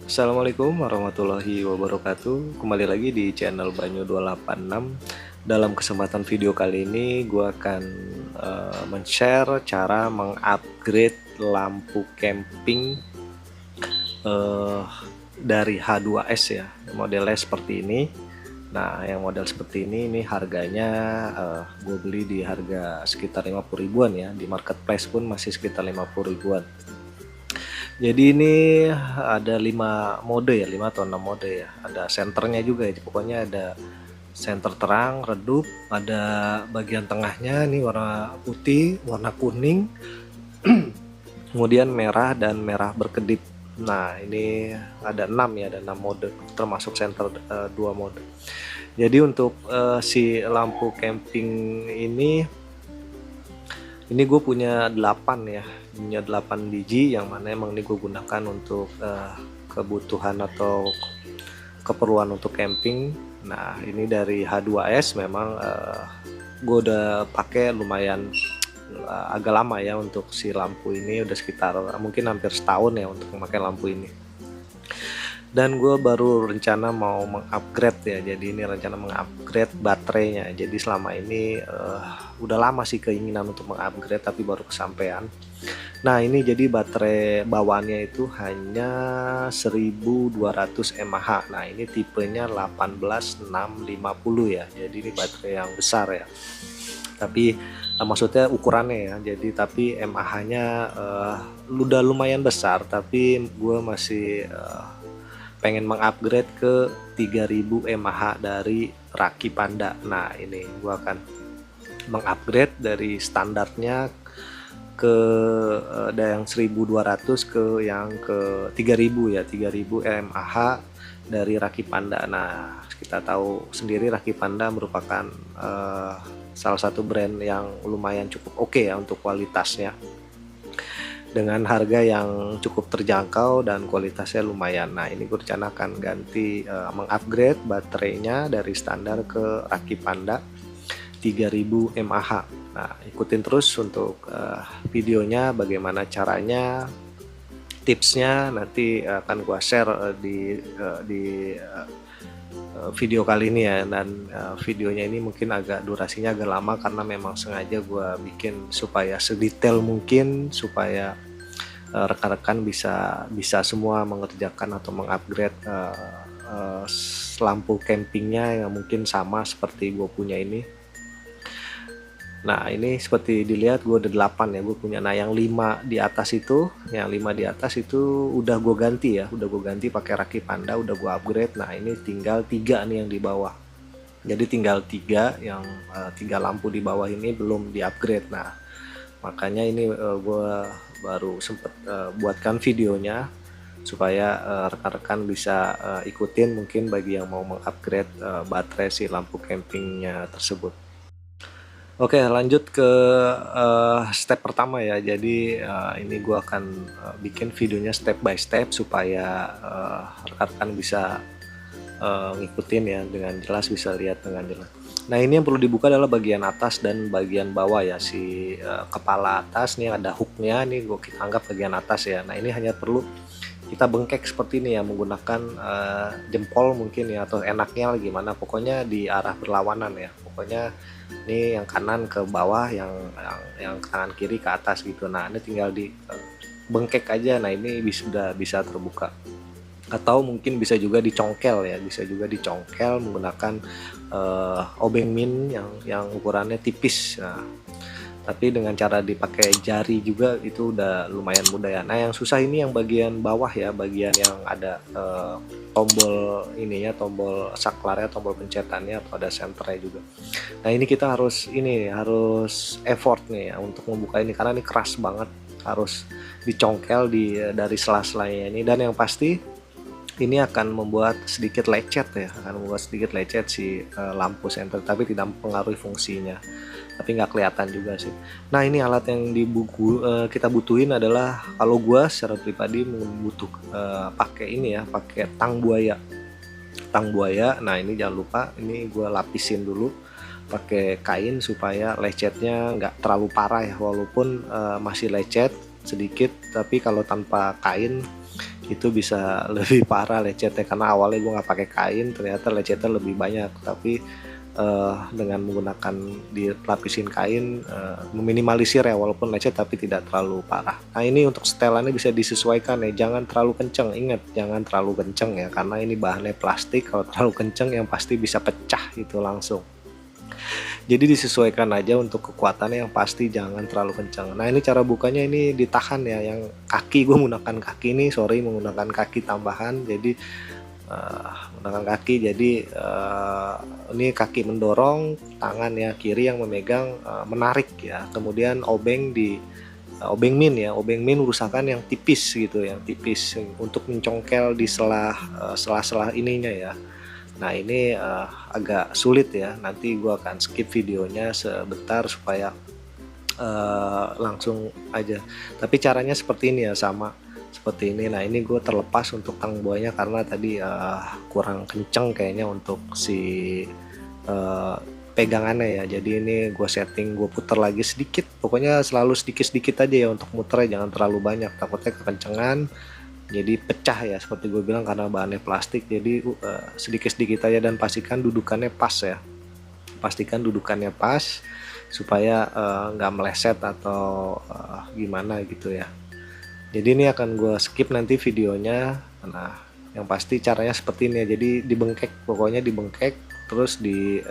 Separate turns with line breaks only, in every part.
Assalamualaikum warahmatullahi wabarakatuh. Kembali lagi di channel Banyu 286. Dalam kesempatan video kali ini gue akan men-share cara mengupgrade lampu camping dari H2S ya. Modelnya seperti ini. Nah, yang model seperti ini harganya gue beli di harga sekitar 50 ribuan ya. Di marketplace pun masih sekitar 50 ribuan. Jadi ini ada 5 mode ya, 5 atau 6 mode ya. Ada senternya juga ya, pokoknya ada senter terang, redup, ada bagian tengahnya nih warna putih, warna kuning, kemudian merah dan merah berkedip. Nah, ini ada 6 ya, ada 6 mode termasuk senter 2 mode. Jadi untuk si lampu camping ini gue punya 8 ya, punya 8 biji yang mana emang ini gue gunakan untuk kebutuhan atau keperluan untuk camping. Nah, ini dari H2S memang gue udah pakai lumayan agak lama ya untuk si lampu ini, udah sekitar mungkin hampir setahun ya untuk memakai lampu ini. Dan gue baru rencana mau mengupgrade ya, jadi ini rencana mengupgrade baterainya. Jadi selama ini udah lama sih keinginan untuk mengupgrade tapi baru kesampaian. Nah, ini jadi baterai bawaannya itu hanya 1200 mAh. Nah, ini tipenya 18650 ya, jadi ini baterai yang besar ya, tapi maksudnya ukurannya ya, jadi tapi mAh-nya udah lumayan besar, tapi gue masih pengen mengupgrade ke 3000 mAh dari Raki Panda. Nah, ini gua akan mengupgrade dari standarnya ke yang 1200 ke yang ke 3000 ya, 3000 mAh dari Raki Panda. Nah, kita tahu sendiri Raki Panda merupakan salah satu brand yang lumayan cukup oke ya untuk kualitasnya, dengan harga yang cukup terjangkau dan kualitasnya lumayan. Nah, ini gue rencanakan ganti mengupgrade baterainya dari standar ke Raki Panda 3000 mAh. Nah, ikutin terus untuk videonya bagaimana caranya, tipsnya nanti akan gue share di video kali ini ya. Dan videonya ini mungkin agak durasinya agak lama karena memang sengaja gue bikin supaya sedetail mungkin, supaya rekan-rekan bisa semua mengerjakan atau mengupgrade lampu campingnya yang mungkin sama seperti gue punya ini. Nah, ini seperti dilihat gue ada 8 ya gue punya. Nah, yang 5 di atas itu, udah gue ganti ya, udah gue ganti pakai Raki Panda, udah gue upgrade. Nah, ini tinggal 3 nih yang di bawah. Jadi tinggal 3 yang 3 lampu di bawah ini belum di upgrade. Nah, makanya ini gue baru sempet buatkan videonya supaya rekan-rekan bisa ikutin mungkin bagi yang mau mengupgrade baterai si lampu campingnya tersebut. Oke, lanjut ke step pertama ya. Jadi ini gue akan bikin videonya step by step supaya rekan-rekan bisa ngikutin ya dengan jelas, bisa lihat dengan jelas. Nah, ini yang perlu dibuka adalah bagian atas dan bagian bawah ya. Si kepala atas nih ada hooknya, nih gue anggap bagian atas ya. Nah, ini hanya perlu kita bengkek seperti ini ya, menggunakan jempol mungkin ya, atau enaknya gimana, pokoknya di arah berlawanan ya. Pokoknya ini yang kanan ke bawah, yang kanan kiri ke atas gitu. Nah, ini tinggal di bengkek aja. Nah, ini sudah bisa terbuka, atau mungkin bisa juga dicongkel ya, bisa juga dicongkel menggunakan obeng min yang ukurannya tipis. Nah, tapi dengan cara dipakai jari juga itu udah lumayan mudah ya. Nah, yang susah ini yang bagian bawah ya, bagian yang ada tombol ininya, tombol saklarnya, tombol pencetannya, atau ada senternya juga. Nah, ini kita harus effort nih ya untuk membuka ini karena ini keras banget, harus dicongkel dari sela-selanya ini. Dan yang pasti ini akan membuat sedikit lecet ya, si lampu senter, tapi tidak mempengaruhi fungsinya, tapi nggak kelihatan juga sih. Nah, ini alat yang kita butuhin adalah, kalau gua secara pribadi pakai ini ya, pakai tang buaya. Nah, ini jangan lupa, ini gua lapisin dulu pakai kain supaya lecetnya nggak terlalu parah ya, walaupun masih lecet sedikit, tapi kalau tanpa kain itu bisa lebih parah lecetnya, karena awalnya gue nggak pakai kain, ternyata lecetnya lebih banyak. Tapi dengan menggunakan dilapisin kain, meminimalisir ya, walaupun lecet tapi tidak terlalu parah. Nah ini untuk setelannya bisa disesuaikan ya, jangan terlalu kenceng, ingat jangan terlalu kenceng ya, karena ini bahannya plastik, kalau terlalu kenceng yang pasti bisa pecah itu langsung. Jadi disesuaikan aja untuk kekuatannya, yang pasti jangan terlalu kencang. Nah ini cara bukanya ini ditahan ya, yang kaki gue menggunakan kaki ini, sorry menggunakan kaki tambahan, jadi menggunakan kaki. Jadi ini kaki mendorong, tangan ya kiri yang memegang, menarik ya, kemudian obeng di obeng min ya, obeng min usahakan yang tipis gitu, yang tipis untuk mencongkel di sela-sela ininya ya. Nah ini agak sulit ya, nanti gue akan skip videonya sebentar supaya langsung aja. Tapi caranya seperti ini ya, sama seperti ini. Nah ini gue terlepas untuk tang buahnya karena tadi kurang kenceng kayaknya untuk si pegangannya ya. Jadi ini gue setting, gue putar lagi sedikit, pokoknya selalu sedikit-sedikit aja ya untuk muternya, jangan terlalu banyak, takutnya kekencengan jadi pecah ya, seperti gue bilang karena bahannya plastik. Jadi sedikit-sedikit aja, dan pastikan dudukannya pas ya, pastikan dudukannya pas supaya nggak meleset atau gimana gitu ya. Jadi ini akan gue skip nanti videonya. Nah yang pasti caranya seperti ini ya, jadi dibengkek, pokoknya dibengkek terus di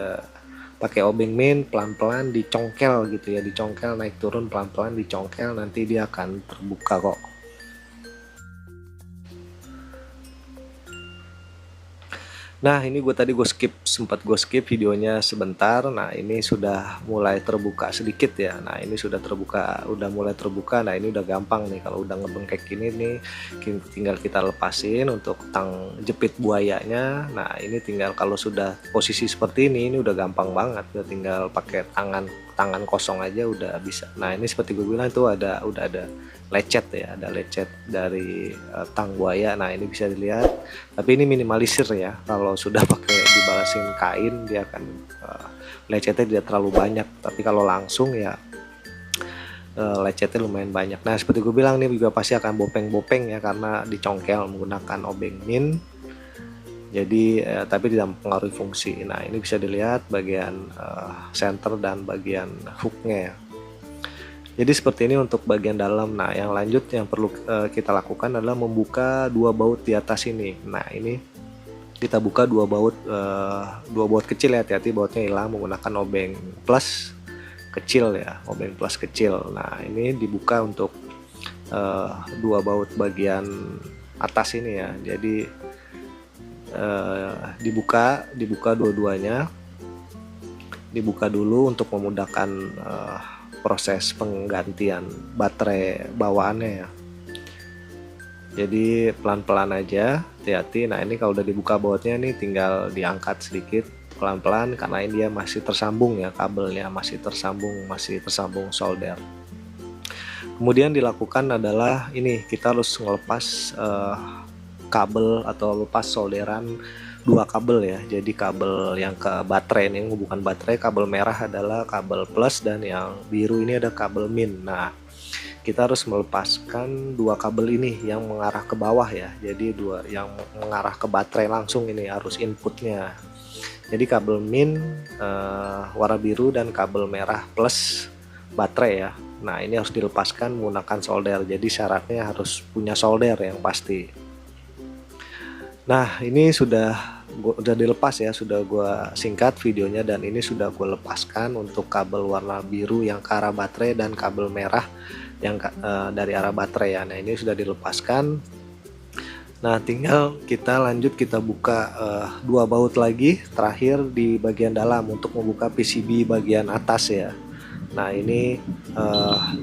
pakai obeng min, pelan-pelan dicongkel gitu ya, dicongkel naik turun pelan-pelan dicongkel, nanti dia akan terbuka kok. Nah ini tadi gue skip, sempat gue skip videonya sebentar. Nah ini sudah mulai terbuka sedikit ya. Nah ini sudah terbuka, udah mulai terbuka. Nah ini udah gampang nih, kalau udah ngebengkek ini nih tinggal kita lepasin untuk tang jepit buayanya. Nah ini tinggal, kalau sudah posisi seperti ini udah gampang banget, udah tinggal pakai tangan kosong aja udah bisa. Nah ini seperti gue bilang itu udah ada lecet ya, ada lecet dari tang buaya. Nah ini bisa dilihat, tapi ini minimalisir ya, kalau sudah pakai dibalasin kain dia akan lecetnya tidak terlalu banyak, tapi kalau langsung ya lecetnya lumayan banyak. Nah seperti gue bilang nih juga pasti akan bopeng-bopeng ya, karena dicongkel menggunakan obeng min. Jadi tapi tidak mempengaruhi fungsi. Nah ini bisa dilihat bagian center dan bagian hooknya ya. Jadi seperti ini untuk bagian dalam. Nah yang lanjut yang perlu kita lakukan adalah membuka dua baut di atas ini. Nah ini kita buka dua baut kecil ya, hati-hati bautnya hilang, menggunakan obeng plus kecil ya, obeng plus kecil. Nah ini dibuka untuk dua baut bagian atas ini ya. Jadi dibuka dua-duanya, dibuka dulu untuk memudahkan proses penggantian baterai bawaannya ya. Jadi pelan-pelan aja, hati-hati. Nah ini kalau udah dibuka bautnya nih tinggal diangkat sedikit pelan-pelan, karena ini dia masih tersambung ya, kabelnya masih tersambung solder. Kemudian dilakukan adalah ini, kita harus ngelepas kabel atau lepas solderan dua kabel ya. Jadi kabel yang ke baterai ini, bukan baterai, kabel merah adalah kabel plus, dan yang biru ini ada kabel min. Nah kita harus melepaskan dua kabel ini yang mengarah ke bawah ya. Jadi dua yang mengarah ke baterai langsung ini harus inputnya. Jadi kabel min warna biru dan kabel merah plus baterai ya. Nah ini harus dilepaskan menggunakan solder. Jadi syaratnya harus punya solder yang pasti. Nah ini sudah dilepas ya, sudah gua singkat videonya, dan ini sudah gue lepaskan untuk kabel warna biru yang ke arah baterai dan kabel merah yang dari arah baterai ya. Nah ini sudah dilepaskan. Nah tinggal kita lanjut, kita buka dua baut lagi terakhir di bagian dalam untuk membuka PCB bagian atas ya. Nah ini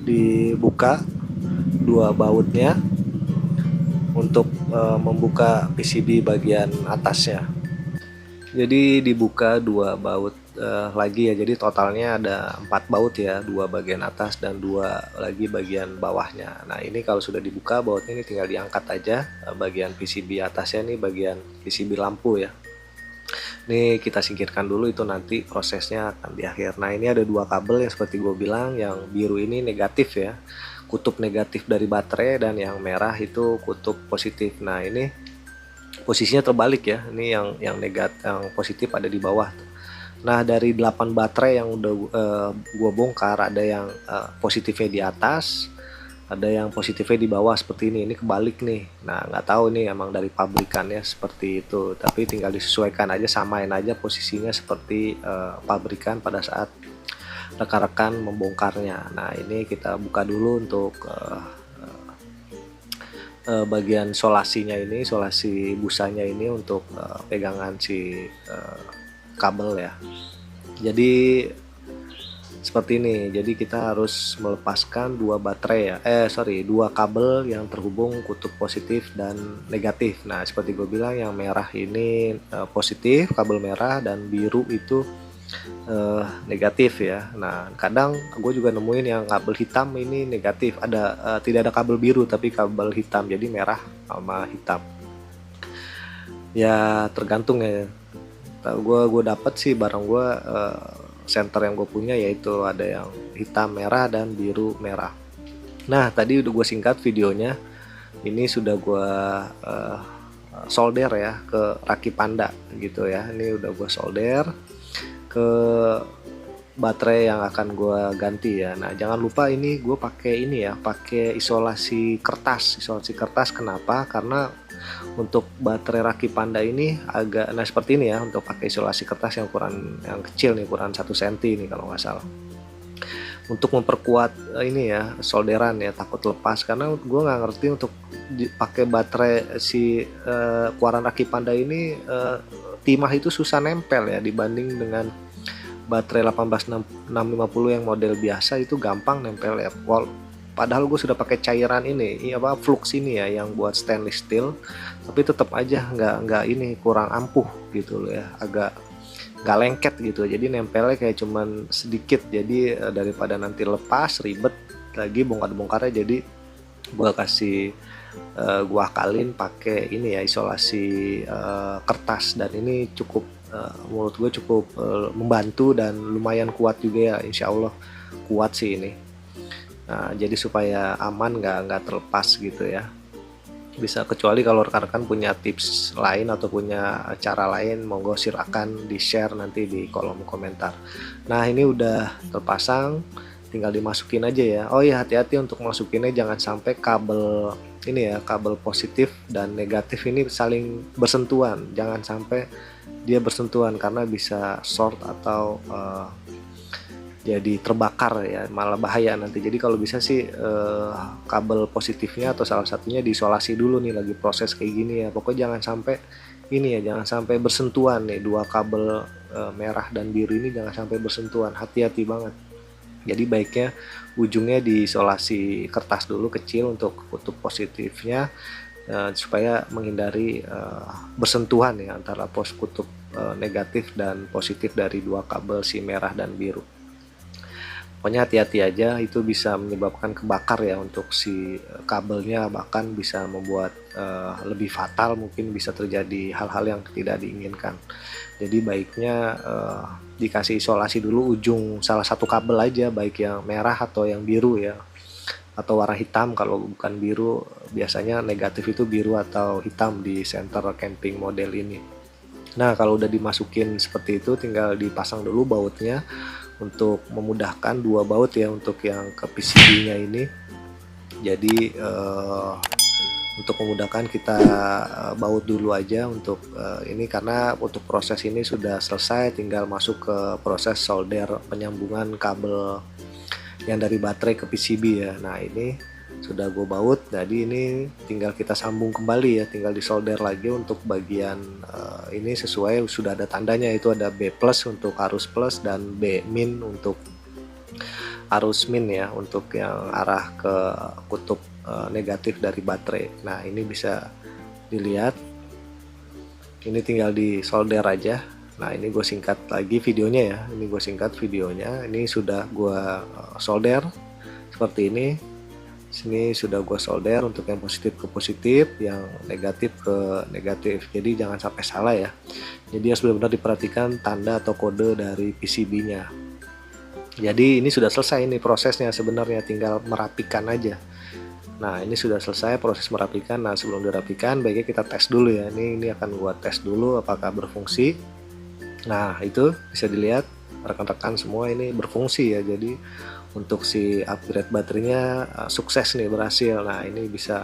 dibuka dua bautnya untuk membuka PCB bagian atasnya. Jadi dibuka dua baut lagi ya, jadi totalnya ada 4 baut ya, 2 bagian atas dan 2 lagi bagian bawahnya. Nah ini kalau sudah dibuka bautnya ini tinggal diangkat aja bagian PCB atasnya nih, bagian PCB lampu ya. Ini kita singkirkan dulu, itu nanti prosesnya akan di akhir. Nah ini ada 2 kabel yang seperti gue bilang, yang biru ini negatif ya, kutub negatif dari baterai, dan yang merah itu kutub positif. Nah ini posisinya terbalik ya, ini yang negatif, yang positif ada di bawah. Nah dari 8 baterai yang udah gua bongkar, ada yang positifnya di atas, ada yang positifnya di bawah seperti ini kebalik nih. Nah nggak tahu nih emang dari pabrikannya seperti itu, tapi tinggal disesuaikan aja, samain aja posisinya seperti pabrikan pada saat rekan-rekan membongkarnya. Nah ini kita buka dulu untuk bagian solasinya ini, solasi busanya ini untuk pegangan si kabel ya. Jadi seperti ini. Jadi kita harus melepaskan dua baterai ya, dua kabel yang terhubung kutub positif dan negatif. Nah seperti gue bilang, yang merah ini positif, kabel merah, dan biru itu negatif ya. Nah kadang gue juga nemuin yang kabel hitam ini negatif, ada tidak ada kabel biru tapi kabel hitam, jadi merah sama hitam ya, tergantung ya. Gue dapat sih barang gue, center yang gue punya yaitu ada yang hitam merah dan biru merah. Nah tadi udah gue singkat videonya, ini sudah gue solder ya ke raki panda gitu ya. Ini udah gue solder ke baterai yang akan gue ganti ya. Nah jangan lupa ini gue pakai ini ya, pakai isolasi kertas. Kenapa? Karena untuk baterai raki panda ini agak, nah seperti ini ya, untuk pakai isolasi kertas yang kecil nih, ukuran 1 cm nih kalau nggak salah, untuk memperkuat ini ya, solderan ya, takut lepas. Karena gue nggak ngerti untuk pakai baterai si keluaran raki panda ini, timah itu susah nempel ya, dibanding dengan baterai 18650 yang model biasa itu gampang nempel ya. Padahal gue sudah pakai cairan ini flux ini ya, yang buat stainless steel, tapi tetap aja nggak ini, kurang ampuh gitu loh ya, agak nggak lengket gitu, jadi nempelnya kayak cuman sedikit. Jadi daripada nanti lepas ribet lagi bongkar-bongkarnya, jadi gue kasih gue akalin pakai ini ya, isolasi kertas, dan ini cukup menurut gue cukup membantu dan lumayan kuat juga ya, insya Allah kuat sih ini. Nah, jadi supaya aman, nggak terlepas gitu ya. Bisa, kecuali kalau rekan-rekan punya tips lain atau punya cara lain, monggo silakan di share nanti di kolom komentar. Nah ini udah terpasang, tinggal dimasukin aja ya. Oh iya, hati-hati untuk masukinnya, jangan sampai kabel ini ya, kabel positif dan negatif ini saling bersentuhan, jangan sampai dia bersentuhan karena bisa short atau jadi terbakar ya, malah bahaya nanti. Jadi kalau bisa sih kabel positifnya atau salah satunya diisolasi dulu nih, lagi proses kayak gini ya. Pokoknya jangan sampai ini ya, jangan sampai bersentuhan nih, dua kabel merah dan biru ini jangan sampai bersentuhan, hati-hati banget. Jadi baiknya ujungnya diisolasi kertas dulu kecil untuk kutub positifnya, supaya menghindari bersentuhan ya antara kutub negatif dan positif dari dua kabel si merah dan biru. Pokoknya hati-hati aja, itu bisa menyebabkan kebakar ya untuk si kabelnya, bahkan bisa membuat lebih fatal, mungkin bisa terjadi hal-hal yang tidak diinginkan. Jadi baiknya dikasih isolasi dulu ujung salah satu kabel aja, baik yang merah atau yang biru ya, atau warna hitam. Kalau bukan biru, biasanya negatif itu biru atau hitam di center camping model ini. Nah kalau udah dimasukin seperti itu, tinggal dipasang dulu bautnya untuk memudahkan, dua baut ya untuk yang ke PCB nya ini. Jadi untuk memudahkan kita baut dulu aja untuk ini, karena untuk proses ini sudah selesai, tinggal masuk ke proses solder penyambungan kabel yang dari baterai ke PCB ya. Nah ini sudah gue baut, jadi ini tinggal kita sambung kembali ya, tinggal disolder lagi untuk bagian ini sesuai, sudah ada tandanya, itu ada B plus untuk arus plus dan B min untuk arus min ya, untuk yang arah ke kutub negatif dari baterai. Nah ini bisa dilihat, ini tinggal disolder aja. Nah ini gue singkat lagi videonya ya, ini gue singkat videonya, ini sudah gue solder seperti ini. Sini sudah gue solder untuk yang positif ke positif, yang negatif ke negatif. Jadi jangan sampai salah ya. Jadi harus benar-benar diperhatikan tanda atau kode dari PCB-nya. Jadi ini sudah selesai ini prosesnya, sebenarnya tinggal merapikan aja. Nah ini sudah selesai proses merapikan. Nah sebelum dirapikan baiknya kita tes dulu ya. Ini akan gua tes dulu apakah berfungsi. Nah itu bisa dilihat rekan-rekan semua ini berfungsi ya. Jadi untuk si upgrade baterainya sukses nih, berhasil. Nah ini bisa.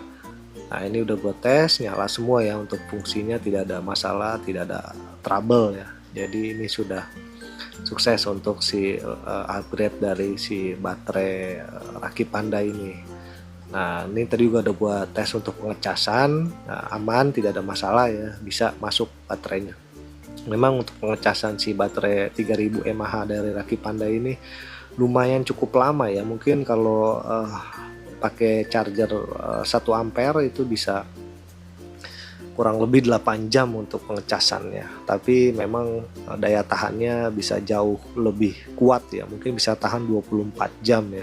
Nah ini udah gua tes, nyala semua ya, untuk fungsinya tidak ada masalah, tidak ada trouble ya. Jadi ini sudah sukses untuk si upgrade dari si baterai rakit Panda ini. Nah ini tadi juga ada buat tes untuk pengecasan. Nah, aman, tidak ada masalah ya, bisa masuk baterainya. Memang untuk pengecasan si baterai 3000 mAh dari rakit Panda ini lumayan cukup lama ya. Mungkin kalau pakai charger 1 ampere itu bisa kurang lebih 8 jam untuk pengecasannya, tapi memang daya tahannya bisa jauh lebih kuat ya, mungkin bisa tahan 24 jam ya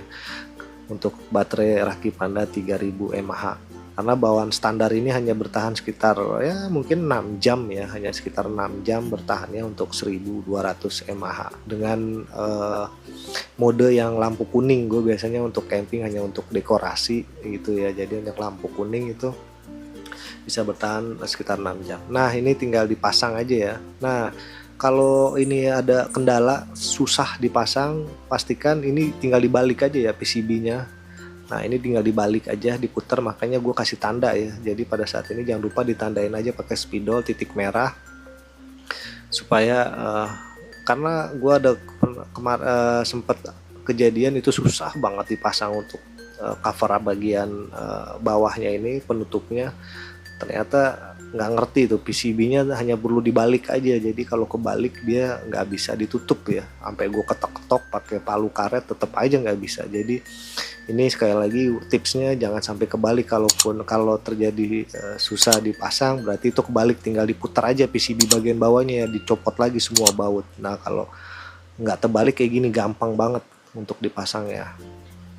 untuk baterai rakit Panda 3000 mAh, karena bawaan standar ini hanya bertahan sekitar ya mungkin 6 jam ya, hanya sekitar 6 jam bertahannya untuk 1200 mAh dengan mode yang lampu kuning. Gue biasanya untuk camping hanya untuk dekorasi gitu ya, jadi untuk lampu kuning itu bisa bertahan sekitar 6 jam. Nah ini tinggal dipasang aja ya. Nah kalau ini ada kendala susah dipasang, pastikan ini tinggal dibalik aja ya PCB-nya. Nah ini tinggal dibalik aja, diputar, makanya gue kasih tanda ya. Jadi pada saat ini jangan lupa ditandain aja pakai spidol titik merah, supaya karena gue ada sempet kejadian itu susah banget dipasang untuk cover bagian bawahnya ini, penutupnya. Ternyata nggak ngerti tuh PCB-nya hanya perlu dibalik aja, jadi kalau kebalik dia nggak bisa ditutup ya, sampai gue ketok-ketok pakai palu karet tetap aja nggak bisa. Jadi ini sekali lagi tipsnya jangan sampai kebalik, kalaupun kalau terjadi susah dipasang berarti itu kebalik, tinggal diputar aja PCB bagian bawahnya ya, dicopot lagi semua baut. Nah kalau nggak terbalik kayak gini gampang banget untuk dipasang ya.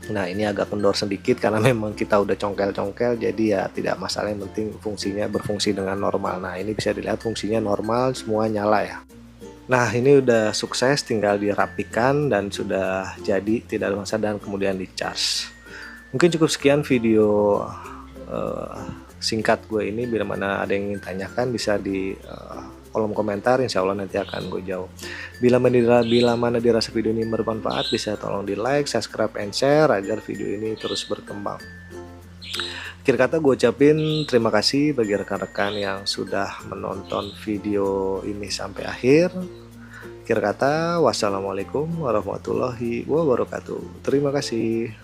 Nah ini agak kendor sedikit karena memang kita udah congkel-congkel, jadi ya tidak masalah, yang penting fungsinya berfungsi dengan normal. Nah ini bisa dilihat fungsinya normal, semua nyala ya. Nah ini udah sukses, tinggal dirapikan dan sudah jadi, tidak ada masalah, dan kemudian di charge. Mungkin cukup sekian video singkat gue ini. Bila mana ada yang ingin tanyakan bisa di kolom komentar, insya Allah nanti akan gue jawab. Bila mana dirasa video ini bermanfaat, bisa tolong di like, subscribe, and share agar video ini terus berkembang. Akhir kata gue ucapin terima kasih bagi rekan-rekan yang sudah menonton video ini sampai akhir. Akhir kata, wassalamualaikum warahmatullahi wabarakatuh. Terima kasih.